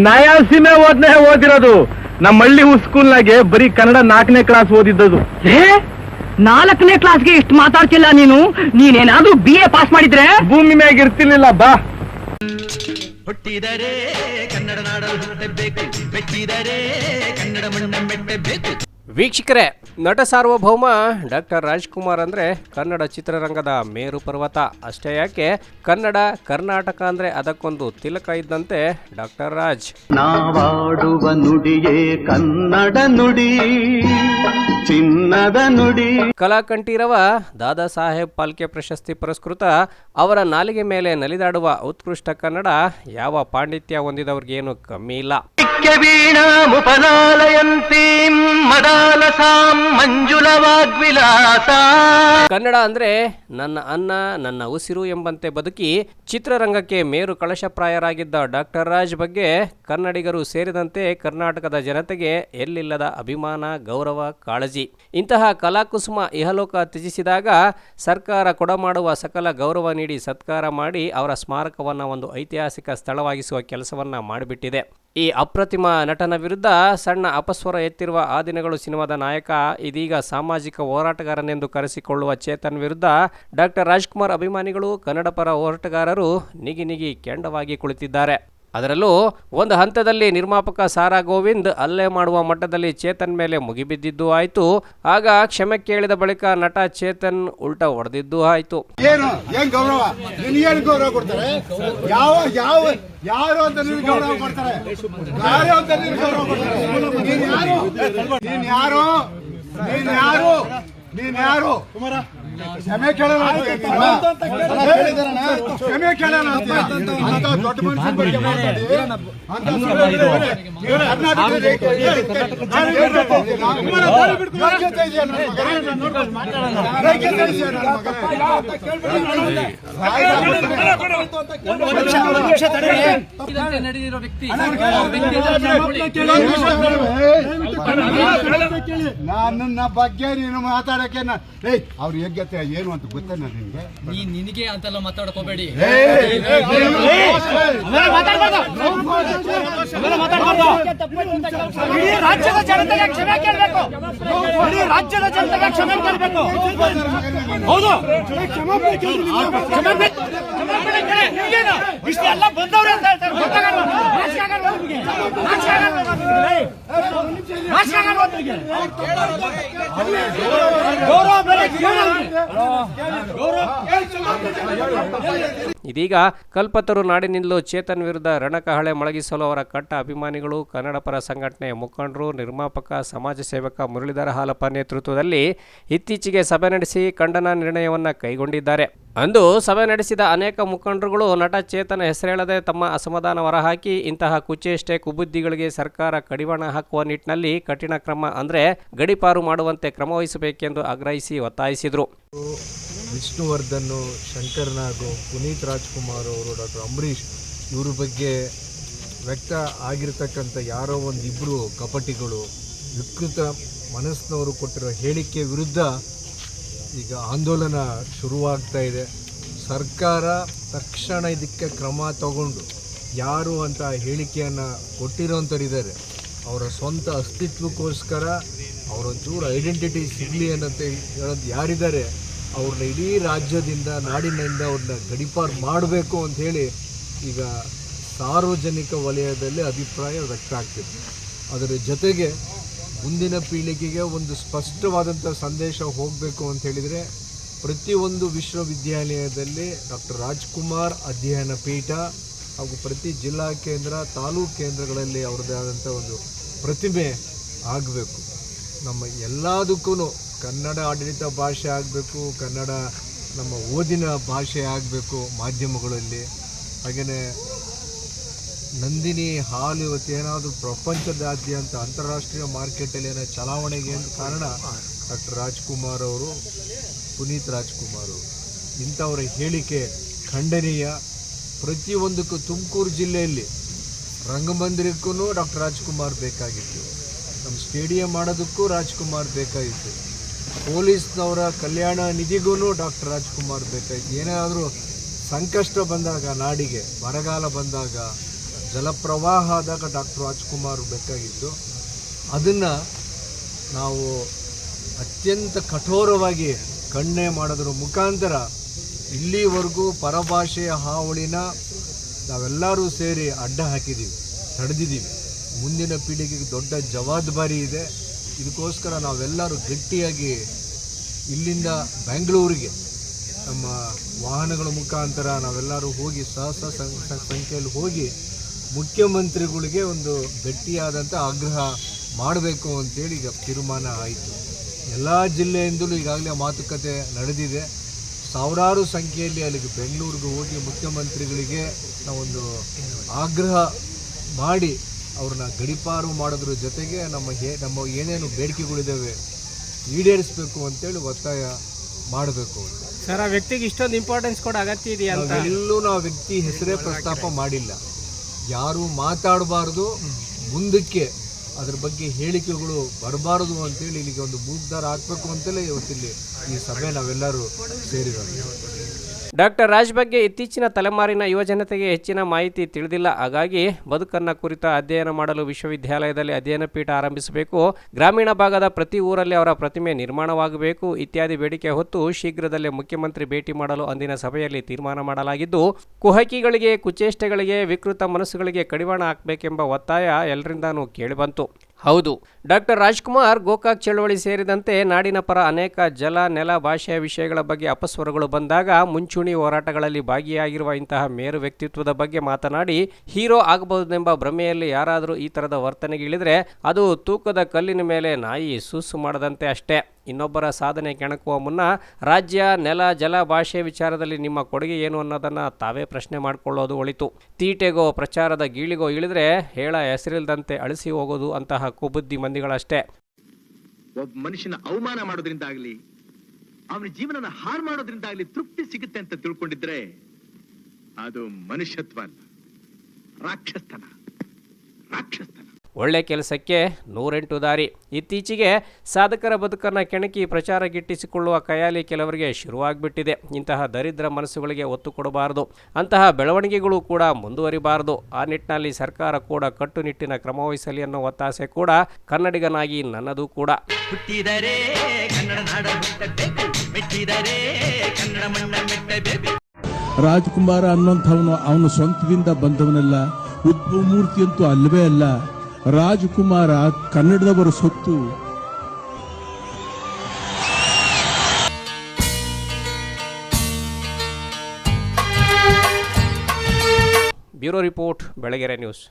ನಯಾಸಿಮೆ ಓದಿರೋದು. ನಮ್ಮ ಹಳ್ಳಿ ಸ್ಕೂಲ್ನಾಗೆ ಬರೀ ಕನ್ನಡ 4ನೇ ಕ್ಲಾಸ್ ಓದಿದ್ದದು. 4ನೇ ಕ್ಲಾಸ್ಗೆ ಇಷ್ಟು ಮಾತಾಡ್ತಿಲ್ಲ ನೀನು. ನೀನೇನಾದ್ರೂ BA ಪಾಸ್ ಮಾಡಿದ್ರೆ ಭೂಮಿ ಮ್ಯಾಗ ಇರ್ತಿರ್ಲಿಲ್ಲ. ಬಾ. ಹುಟ್ಟಿದರೆ ಕನ್ನಡ ನಾಡಲು ಹುಟ್ಟಬೇಕು, ಬೆಟ್ಟಿದರೆ ಕನ್ನಡ ಮಣ್ಣ ಮೆಟ್ಟಬೇಕು. ವೀಕ್ಷಕರೇ, ನಟ ಸಾರ್ವಭೌಮ ಡಾಕ್ಟರ್ ರಾಜ್ಕುಮಾರ್ ಅಂದರೆ ಕನ್ನಡ ಚಿತ್ರರಂಗದ ಮೇರು ಪರ್ವತ. ಅಷ್ಟೇ ಯಾಕೆ, ಕನ್ನಡ ಕರ್ನಾಟಕ ಅಂದರೆ ಅದಕ್ಕೊಂದು ತಿಲಕ ಇದ್ದಂತೆ ಡಾಕ್ಟರ್ ರಾಜ್. ನಾವಾಡುವ ನುಡಿಯೇ ಕನ್ನಡ ನುಡಿ, ಚಿನ್ನದ ನುಡಿ. ಕಲಾಕಂಠೀರವ ದಾದಾ ಸಾಹೇಬ್ ಫಾಲ್ಕೆ ಪ್ರಶಸ್ತಿ ಪುರಸ್ಕೃತ. ಅವರ ನಾಲಿಗೆ ಮೇಲೆ ನಲಿದಾಡುವ ಉತ್ಕೃಷ್ಟ ಕನ್ನಡ ಯಾವ ಪಾಂಡಿತ್ಯ ಹೊಂದಿದವ್ರಿಗೇನು ಕಮ್ಮಿ ಇಲ್ಲ. ಕನ್ನಡ ಅಂದ್ರೆ ನನ್ನ ಅನ್ನ ನನ್ನ ಉಸಿರು ಎಂಬಂತೆ ಬದುಕಿ ಚಿತ್ರರಂಗಕ್ಕೆ ಮೇರು ಕಳಶಪ್ರಾಯರಾಗಿದ್ದ ಡಾಕ್ಟರ್ ರಾಜ್ ಬಗ್ಗೆ ಕನ್ನಡಿಗರು ಸೇರಿದಂತೆ ಕರ್ನಾಟಕದ ಜನತೆಗೆ ಎಲ್ಲಿಲ್ಲದ ಅಭಿಮಾನ, ಗೌರವ, ಕಾಳಜಿ. ಇಂತಹ ಕಲಾಕುಸುಮ ಇಹಲೋಕ ತ್ಯಜಿಸಿದಾಗ ಸರ್ಕಾರ ಕೊಡಮಾಡುವ ಸಕಲ ಗೌರವ ನೀಡಿ ಸತ್ಕಾರ ಮಾಡಿ ಅವರ ಸ್ಮಾರಕವನ್ನು ಒಂದು ಐತಿಹಾಸಿಕ ಸ್ಥಳವಾಗಿಸುವ ಕೆಲಸವನ್ನ ಮಾಡಿಬಿಟ್ಟಿದೆ. ಈ ಅಪ್ರತಿಮ ನಟನ ವಿರುದ್ಧ ಸಣ್ಣ ಅಪಸ್ವರ ಎತ್ತಿರುವ ಆ ದಿನಗಳು ಸಿನಿಮಾದ ನಾಯಕ, ಇದೀಗ ಸಾಮಾಜಿಕ ಹೋರಾಟಗಾರನೆಂದು ಕರೆಸಿಕೊಳ್ಳುವ ಚೇತನ್ ವಿರುದ್ಧ ಡಾಕ್ಟರ್ ರಾಜ್ಕುಮಾರ್ ಅಭಿಮಾನಿಗಳು, ಕನ್ನಡ ಪರ ಹೋರಾಟಗಾರರು ನಿಗಿ ಕೆಂಡವಾಗಿ ಕುಳಿತಿದ್ದಾರೆ. ಅದರಲ್ಲೂ ಒಂದು ಹಂತದಲ್ಲಿ ನಿರ್ಮಾಪಕ ಸಾರಾ ಗೋವಿಂದ್ ಹಲ್ಲೆ ಮಾಡುವ ಮಟ್ಟದಲ್ಲಿ ಚೇತನ್ ಮೇಲೆ ಮುಗಿಬಿದ್ದಿದ್ದು ಆಯಿತು. ಆಗ ಕ್ಷಮೆ ಕೇಳಿದ ಬಳಿಕ ನಟ ಚೇತನ್ ಉಲ್ಟಾ ಹೊಡೆದಿದ್ದು ಆಯಿತು. ಗೌರವ ಕೊಡ್ತಾರೆ? ಯಾರು ಅಂತ ಗೌರವ ಕೊಡ್ತಾರೆ? ನೀನ್ ಯಾರು? ಕ್ಷಮೆ ಕೇಳೋಣ ಅಂತ ದೊಡ್ಡ ಮನುಷ್ಯನ ಬಗ್ಗೆ ಮಾತಾಡಿ ನಡೆದಿರೋ ವ್ಯಕ್ತಿ ನನ್ನ ಬಗ್ಗೆ ನೀನು ಮಾತಾಡಕ್ಕೆ ಅವ್ರ ಯೋಗ್ಯತೆ ಏನು ಅಂತ ಗೊತ್ತೇನ ನಿನ್ಗೆ? ನಿನಗೆ ಅಂತೆಲ್ಲ ಮಾತಾಡಕ್ ಹೋಗ್ಬೇಡಿ. ರಾಜ್ಯದ ಜನತೆಗೆ ಕ್ಷಮೆ ಕೇಳಬೇಕು. ರಾಜ್ಯದ ಜನತೆಗೆ ಕ್ಷಮೆ ಕೇಳಬೇಕು. ಹೌದು, ಇಷ್ಟೆಲ್ಲ ಬಂದವ್ರೆ ಅಂತ ಹೇಳ್ತಾರೆ. ಇದೀಗ ಕಲ್ಪತರು ನಾಡಿನಿಂದಲೂ ಚೇತನ್ ವಿರುದ್ಧ ರಣಕಹಳೆ ಮೊಳಗಿಸಲು ಅವರ ಕಟ್ಟ ಅಭಿಮಾನಿಗಳು, ಕನ್ನಡ ಪರ ಸಂಘಟನೆಯ ಮುಖಂಡರು, ನಿರ್ಮಾಪಕ, ಸಮಾಜ ಸೇವಕ ಮುರಳೀಧರ ಹಾಲಪ್ಪ ನೇತೃತ್ವದಲ್ಲಿ ಇತ್ತೀಚೆಗೆ ಸಭೆ ನಡೆಸಿ ಖಂಡನ ನಿರ್ಣಯವನ್ನು ಕೈಗೊಂಡಿದ್ದಾರೆ. ಅಂದು ಸಭೆ ನಡೆಸಿದ ಅನೇಕ ಮುಖಂಡರುಗಳು ನಟ ಚೇತನ ಹೆಸರೇಳದೆ ತಮ್ಮ ಅಸಮಾಧಾನ ಹೊರಹಾಕಿ ಇಂತಹ ಕುಚೇಷ್ಟೆ ಕುಬುದ್ಧಿಗಳಿಗೆ ಸರ್ಕಾರ ಕಡಿವಾಣ ಹಾಕುವ ನಿಟ್ಟಿನಲ್ಲಿ ಕಠಿಣ ಕ್ರಮ ಅಂದರೆ ಗಡೀಪಾರು ಮಾಡುವಂತೆ ಕ್ರಮವಹಿಸಬೇಕೆಂದು ಆಗ್ರಹಿಸಿ ಒತ್ತಾಯಿಸಿದರು. ವಿಷ್ಣುವರ್ಧನ್, ಶಂಕರ್ ನಾಗ್, ಪುನೀತ್ ರಾಜ್ಕುಮಾರ್ ಅವರು, ಡಾಕ್ಟರ್ ಅಂಬರೀಷ್ ಇವ್ರ ಬಗ್ಗೆ ವ್ಯಕ್ತ ಆಗಿರ್ತಕ್ಕಂಥ ಯಾರೋ ಒಂದಿಬ್ಬರು ಕಪಟಿಗಳು, ವಿಕೃತ ಮನಸ್ಸಿನವರು ಕೊಟ್ಟಿರೋ ಹೇಳಿಕೆ ವಿರುದ್ಧ ಈಗ ಆಂದೋಲನ ಶುರುವಾಗ್ತಾ ಇದೆ. ಸರ್ಕಾರ ತಕ್ಷಣ ಇದಕ್ಕೆ ಕ್ರಮ ತಗೊಂಡು ಯಾರು ಅಂತ ಹೇಳಿಕೆಯನ್ನು ಕೊಟ್ಟಿರೋಂಥರಿದ್ದಾರೆ ಅವರ ಸ್ವಂತ ಅಸ್ತಿತ್ವಕ್ಕೋಸ್ಕರ ಅವರೊಂಚೂರು ಐಡೆಂಟಿಟಿ ಸಿಗಲಿ ಅನ್ನಂತೆ ಹೇಳೋದು ಯಾರಿದ್ದಾರೆ ಅವ್ರನ್ನ ಇಡೀ ರಾಜ್ಯದಿಂದ ನಾಡಿನಿಂದ ಅವ್ರನ್ನ ಗಡೀಪಾರು ಮಾಡಬೇಕು ಅಂಥೇಳಿ ಈಗ ಸಾರ್ವಜನಿಕ ವಲಯದಲ್ಲಿ ಅಭಿಪ್ರಾಯ ವ್ಯಕ್ತ ಆಗ್ತಿದೆ. ಅದರ ಜೊತೆಗೆ ಮುಂದಿನ ಪೀಳಿಗೆಗೆ ಒಂದು ಸ್ಪಷ್ಟವಾದಂಥ ಸಂದೇಶ ಹೋಗಬೇಕು ಅಂತ ಹೇಳಿದರೆ ಪ್ರತಿಯೊಂದು ವಿಶ್ವವಿದ್ಯಾಲಯದಲ್ಲಿ ಡಾಕ್ಟರ್ ರಾಜ್ಕುಮಾರ್ ಅಧ್ಯಯನ ಪೀಠ ಹಾಗೂ ಪ್ರತಿ ಜಿಲ್ಲಾ ಕೇಂದ್ರ, ತಾಲೂಕು ಕೇಂದ್ರಗಳಲ್ಲಿ ಅವ್ರದ್ದೇ ಆದಂಥ ಒಂದು ಪ್ರತಿಮೆ ಆಗಬೇಕು. ನಮ್ಮ ಎಲ್ಲದಕ್ಕೂ ಕನ್ನಡ ಆಡಳಿತ ಭಾಷೆ ಆಗಬೇಕು, ಕನ್ನಡ ನಮ್ಮ ಓದಿನ ಭಾಷೆ ಆಗಬೇಕು ಮಾಧ್ಯಮಗಳಲ್ಲಿ. ಹಾಗೆಯೇ ನಂದಿನಿ ಹಾಲು ಇವತ್ತೇನಾದರೂ ಪ್ರಪಂಚದಾದ್ಯಂತ ಅಂತಾರಾಷ್ಟ್ರೀಯ ಮಾರ್ಕೆಟಲ್ಲಿ ಏನೋ ಚಲಾವಣೆಗೆ ಅಂತ ಕಾರಣ ಡಾಕ್ಟರ್ ರಾಜ್ಕುಮಾರ್ ಅವರು, ಪುನೀತ್ ರಾಜ್ಕುಮಾರ್ ಅವರು. ಇಂಥವರ ಹೇಳಿಕೆ ಖಂಡನೀಯ. ಪ್ರತಿಯೊಂದಕ್ಕೂ ತುಮಕೂರು ಜಿಲ್ಲೆಯಲ್ಲಿ ರಂಗಮಂದಿರಕ್ಕೂ ಡಾಕ್ಟರ್ ರಾಜ್ಕುಮಾರ್ ಬೇಕಾಗಿತ್ತು, ನಮ್ಮ ಸ್ಟೇಡಿಯಂ ಮಾಡೋದಕ್ಕೂ ರಾಜ್ಕುಮಾರ್ ಬೇಕಾಗಿತ್ತು, ಪೊಲೀಸ್ನವರ ಕಲ್ಯಾಣ ನಿಧಿಗೂ ಡಾಕ್ಟರ್ ರಾಜ್ಕುಮಾರ್ ಬೇಕಾಗಿತ್ತು. ಏನಾದರೂ ಸಂಕಷ್ಟ ಬಂದಾಗ, ನಾಡಿಗೆ ಬರಗಾಲ ಬಂದಾಗ, ಜಲಪ್ರವಾಹ ಆದಾಗ ಡಾಕ್ಟರ್ ರಾಜ್ಕುಮಾರ್ ಬೇಕಾಗಿತ್ತು. ಅದನ್ನು ನಾವು ಅತ್ಯಂತ ಕಠೋರವಾಗಿ ಖಂಡನೆ ಮಾಡೋದ್ರ ಮುಖಾಂತರ ಇಲ್ಲಿವರೆಗೂ ಪರಭಾಷೆಯ ಹಾವಳಿನ ನಾವೆಲ್ಲರೂ ಸೇರಿ ಅಡ್ಡ ಹಾಕಿದ್ದೀವಿ, ತಡೆದಿದ್ದೀವಿ. ಮುಂದಿನ ಪೀಳಿಗೆಗೆ ದೊಡ್ಡ ಜವಾಬ್ದಾರಿ ಇದೆ. ಇದಕ್ಕೋಸ್ಕರ ನಾವೆಲ್ಲರೂ ಗಟ್ಟಿಯಾಗಿ ಇಲ್ಲಿಂದ ಬೆಂಗಳೂರಿಗೆ ನಮ್ಮ ವಾಹನಗಳ ಮುಖಾಂತರ ನಾವೆಲ್ಲರೂ ಹೋಗಿ ಸಂಖ್ಯೆಯಲ್ಲಿ ಹೋಗಿ ಮುಖ್ಯಮಂತ್ರಿಗಳಿಗೆ ಒಂದು ಗಟ್ಟಿಯಾದಂಥ ಆಗ್ರಹ ಮಾಡಬೇಕು ಅಂತೇಳಿ ಈಗ ತೀರ್ಮಾನ ಆಯಿತು. ಎಲ್ಲ ಜಿಲ್ಲೆಯಿಂದಲೂ ಈಗಾಗಲೇ ಮಾತುಕತೆ ನಡೆದಿದೆ. ಸಾವಿರಾರು ಸಂಖ್ಯೆಯಲ್ಲಿ ಅಲ್ಲಿಗೆ ಬೆಂಗಳೂರಿಗೆ ಹೋಗಿ ಮುಖ್ಯಮಂತ್ರಿಗಳಿಗೆ ನಾವೊಂದು ಆಗ್ರಹ ಮಾಡಿ ಅವ್ರನ್ನ ಗಡೀಪಾರು ಮಾಡೋದ್ರ ಜೊತೆಗೆ ನಮ್ಮ ಏನೇನು ಬೇಡಿಕೆಗಳಿದ್ದಾವೆ ಈಡೇರಿಸಬೇಕು ಅಂತೇಳಿ ಒತ್ತಾಯ ಮಾಡಬೇಕು. ಸರ್, ಆ ವ್ಯಕ್ತಿಗೆ ಇಷ್ಟೊಂದು ಇಂಪಾರ್ಟೆನ್ಸ್ ಕೊಡೋ ಅಗತ್ಯ ಇದೆಯಾ? ಎಲ್ಲೂ ನಾವು ವ್ಯಕ್ತಿ ಹೆಸರೇ ಪ್ರಸ್ತಾಪ ಮಾಡಿಲ್ಲ. ಯಾರು ಮಾತಾಡಬಾರ್ದು, ಮುಂದಕ್ಕೆ ಅದ್ರ ಬಗ್ಗೆ ಹೇಳಿಕೆಗಳು ಬರಬಾರದು ಅಂತೇಳಿ ಇಲ್ಲಿಗೆ ಒಂದು ಮೂಗ್ದಾರ ಹಾಕಬೇಕು ಅಂತಲೇ ಇವತ್ತಿಲ್ಲಿ ಈ ಸಭೆ ನಾವೆಲ್ಲರೂ ಸೇರಿರೋದು. ಡಾಕ್ಟರ್ ರಾಜ್ ಬಗ್ಗೆ ಇತ್ತೀಚಿನ ತಲೆಮಾರಿನ ಯುವಜನತೆಗೆ ಹೆಚ್ಚಿನ ಮಾಹಿತಿ ತಿಳಿದಿಲ್ಲ. ಹಾಗಾಗಿ ಬದುಕನ್ನ ಕುರಿತ ಅಧ್ಯಯನ ಮಾಡಲು ವಿಶ್ವವಿದ್ಯಾಲಯದಲ್ಲಿ ಅಧ್ಯಯನ ಪೀಠ ಆರಂಭಿಸಬೇಕು, ಗ್ರಾಮೀಣ ಭಾಗದ ಪ್ರತಿ ಊರಲ್ಲಿ ಅವರ ಪ್ರತಿಮೆ ನಿರ್ಮಾಣವಾಗಬೇಕು ಇತ್ಯಾದಿ ಬೇಡಿಕೆ ಹೊತ್ತು ಶೀಘ್ರದಲ್ಲೇ ಮುಖ್ಯಮಂತ್ರಿ ಭೇಟಿ ಮಾಡಲು ಅಂದಿನ ಸಭೆಯಲ್ಲಿ ತೀರ್ಮಾನ ಮಾಡಲಾಗಿದ್ದು, ಕುಹಕಿಗಳಿಗೆ, ಕುಚೇಷ್ಟೆಗಳಿಗೆ, ವಿಕೃತ ಮನಸ್ಸುಗಳಿಗೆ ಕಡಿವಾಣ ಹಾಕಬೇಕೆಂಬ ಒತ್ತಾಯ ಎಲ್ಲರಿಂದಾನೂ ಕೇಳಿಬಂತು. ಹೌದು, ಡಾಕ್ಟರ್ ರಾಜ್ಕುಮಾರ್ ಗೋಕಾಕ್ ಚಳವಳಿ ಸೇರಿದಂತೆ ನಾಡಿನ ಪರ ಅನೇಕ ಜಲ, ನೆಲ, ಭಾಷೆಯ ವಿಷಯಗಳ ಬಗ್ಗೆ ಅಪಸ್ವರಗಳು ಬಂದಾಗ ಮುಂಚೂಣಿ ಹೋರಾಟಗಳಲ್ಲಿ ಭಾಗಿಯಾಗಿರುವ ಇಂತಹ ಮೇರು ವ್ಯಕ್ತಿತ್ವದ ಬಗ್ಗೆ ಮಾತನಾಡಿ ಹೀರೋ ಆಗಬಹುದೆಂಬ ಭ್ರಮೆಯಲ್ಲಿ ಯಾರಾದರೂ ಈ ಥರದ ವರ್ತನೆಗೆ ಇಳಿದರೆ ಅದು ತೂಕದ ಕಲ್ಲಿನ ಮೇಲೆ ನಾಯಿ ಸೂಸು ಮಾಡದಂತೆ ಅಷ್ಟೇ. ಇನ್ನೊಬ್ಬರ ಸಾಧನೆ ಕೆಣಕುವ ಮುನ್ನ ರಾಜ್ಯ, ನೆಲ, ಜಲ, ಭಾಷೆ ವಿಚಾರದಲ್ಲಿ ನಿಮ್ಮ ಕೊಡುಗೆ ಏನು ಅನ್ನೋದನ್ನು ತಾವೇ ಪ್ರಶ್ನೆ ಮಾಡಿಕೊಳ್ಳೋದು ಒಳಿತು. ತೀಟೆಗೋ ಪ್ರಚಾರದ ಗೀಳಿಗೋ ಇಳಿದ್ರೆ ಹೇಳ ಹೆಸರಿಲ್ದಂತೆ ಅಳಿಸಿ ಹೋಗೋದು ಅಂತಹ ಕುಬುದ್ಧಿ ಮಂದಿಗಳಷ್ಟೇ. ಒಬ್ಬ ಮನುಷ್ಯನ ಅವಮಾನ ಮಾಡೋದ್ರಿಂದಾಗ್ಲಿ, ಅವನ ಜೀವನನ ಹಾಳು ಮಾಡೋದ್ರಿಂದಾಗ್ಲಿ ತೃಪ್ತಿ ಸಿಗುತ್ತೆ ಅಂತ ತಿಳ್ಕೊಂಡಿದ್ರೆ ಅದು ಮನುಷ್ಯತ್ವ ಅಲ್ಲ, ರಾಕ್ಷಸತನ. ಒಳ್ಳೆ ಕೆಲಸಕ್ಕೆ 108 ದಾರಿ. ಇತ್ತೀಚೆಗೆ ಸಾಧಕರ ಬದುಕನ್ನು ಕೆಣಕಿ ಪ್ರಚಾರ ಗಿಟ್ಟಿಸಿಕೊಳ್ಳುವ ಕಯಾಲಿ ಕೆಲವರಿಗೆ ಶುರುವಾಗ್ಬಿಟ್ಟಿದೆ. ಇಂತಹ ದರಿದ್ರ ಮನಸ್ಸುಗಳಿಗೆ ಒತ್ತು ಕೊಡಬಾರದು, ಅಂತಹ ಬೆಳವಣಿಗೆಗಳು ಕೂಡ ಮುಂದುವರಿಬಾರದು. ಆ ನಿಟ್ಟಿನಲ್ಲಿ ಸರ್ಕಾರ ಕೂಡ ಕಟ್ಟುನಿಟ್ಟಿನ ಕ್ರಮ ವಹಿಸಲಿ ಅನ್ನೋ ಒತ್ತಾಸೆ ಕೂಡ ಕನ್ನಡಿಗನಾಗಿ ನನ್ನದು ಕೂಡ. ಹುಟ್ಟಿದರೆ ಕನ್ನಡ ನಾಡ ಹುಟ್ಟಬೇಕು, ಮೆಟ್ಟಿದರೆ ಕನ್ನಡ ಮಣ್ಣ ಮೆಟ್ಟಬೇಕು. ರಾಜ್ಕುಮಾರ ಅನ್ನೋಂಥವನು ಅವನು ಸ್ವಂತದಿಂದ ಬಂದವನಲ್ಲ, ಉದ್ಭವ ಮೂರ್ತಿಯಂತೂ ಅಲ್ಲವೇ ಅಲ್ಲ. ರಾಜ್ಕುಮಾರ ಕನ್ನಡದವರ ಸೊತ್ತು. Bureau report, Belagere news.